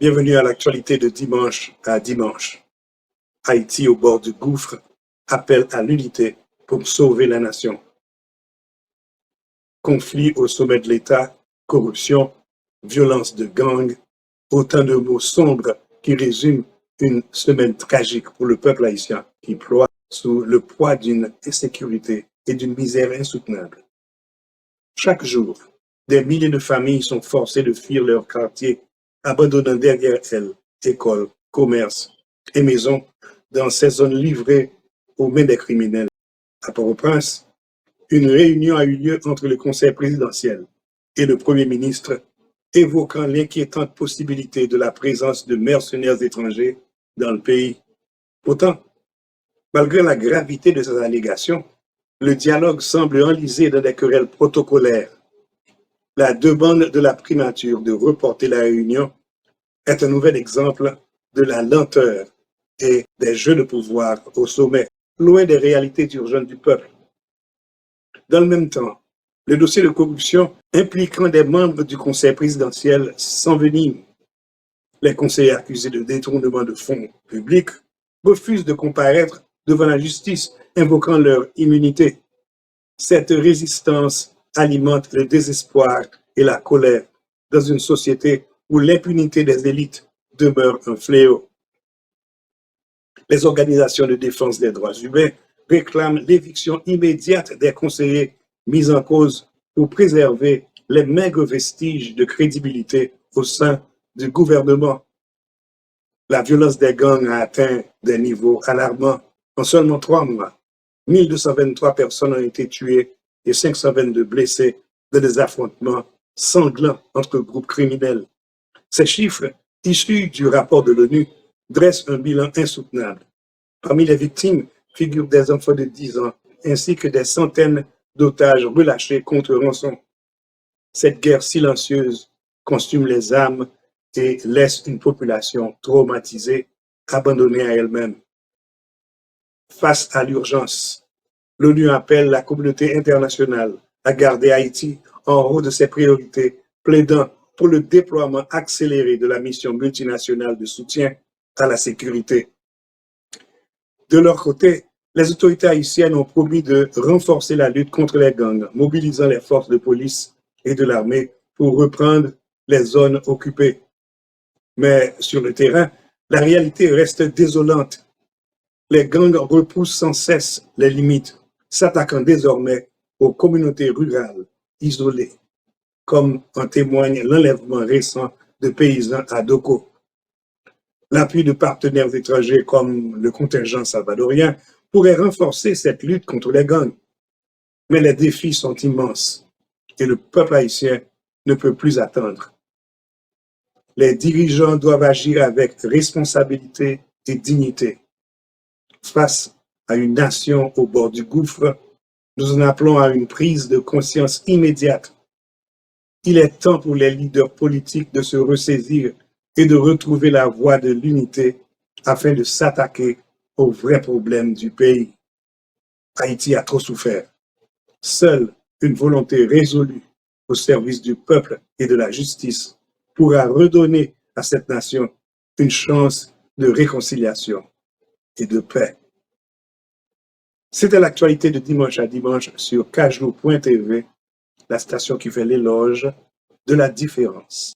Bienvenue à l'actualité de dimanche à dimanche. Haïti au bord du gouffre appelle à l'unité pour sauver la nation. Conflit au sommet de l'État, corruption, violence de gang, autant de mots sombres qui résument une semaine tragique pour le peuple haïtien qui ploie sous le poids d'une insécurité et d'une misère insoutenable. Chaque jour, des milliers de familles sont forcées de fuir leur quartier, abandonnant derrière elles écoles, commerces et maisons dans ces zones livrées aux mains des criminels. À Port-au-Prince, une réunion a eu lieu entre le Conseil présidentiel et le Premier ministre, évoquant l'inquiétante possibilité de la présence de mercenaires étrangers dans le pays. Pourtant, malgré la gravité de ces allégations, le dialogue semble enlisé dans des querelles protocolaires. La demande de la primature de reporter la réunion est un nouvel exemple de la lenteur et des jeux de pouvoir au sommet, loin des réalités urgentes du peuple. Dans le même temps, le dossier de corruption impliquant des membres du Conseil présidentiel s'envenime. Les conseillers accusés de détournement de fonds publics refusent de comparaître devant la justice, invoquant leur immunité. Cette résistance alimente le désespoir et la colère dans une société où l'impunité des élites demeure un fléau. Les organisations de défense des droits humains réclament l'éviction immédiate des conseillers mis en cause pour préserver les maigres vestiges de crédibilité au sein du gouvernement. La violence des gangs a atteint des niveaux alarmants. En seulement 3 mois, 1223 personnes ont été tuées et 522 blessées dans des affrontements sanglants entre groupes criminels. Ces chiffres, issus du rapport de l'ONU, dressent un bilan insoutenable. Parmi les victimes figurent des enfants de 10 ans, ainsi que des centaines d'otages relâchés contre rançon. Cette guerre silencieuse consume les âmes et laisse une population traumatisée, abandonnée à elle-même. Face à l'urgence, l'ONU appelle la communauté internationale à garder Haïti en haut de ses priorités, plaidant pour le déploiement accéléré de la mission multinationale de soutien à la sécurité. De leur côté, les autorités haïtiennes ont promis de renforcer la lutte contre les gangs, mobilisant les forces de police et de l'armée pour reprendre les zones occupées. Mais sur le terrain, la réalité reste désolante. Les gangs repoussent sans cesse les limites, s'attaquant désormais aux communautés rurales isolées, comme en témoigne l'enlèvement récent de paysans à Doko. L'appui de partenaires étrangers comme le contingent salvadorien pourrait renforcer cette lutte contre les gangs. Mais les défis sont immenses et le peuple haïtien ne peut plus attendre. Les dirigeants doivent agir avec responsabilité et dignité. Face à une nation au bord du gouffre, nous en appelons à une prise de conscience immédiate. Il est temps pour les leaders politiques de se ressaisir et de retrouver la voie de l'unité afin de s'attaquer aux vrais problèmes du pays. Haïti a trop souffert. Seule une volonté résolue au service du peuple et de la justice pourra redonner à cette nation une chance de réconciliation et de paix. C'était l'actualité de dimanche à dimanche sur Kajou.tv, la station qui fait l'éloge de la différence.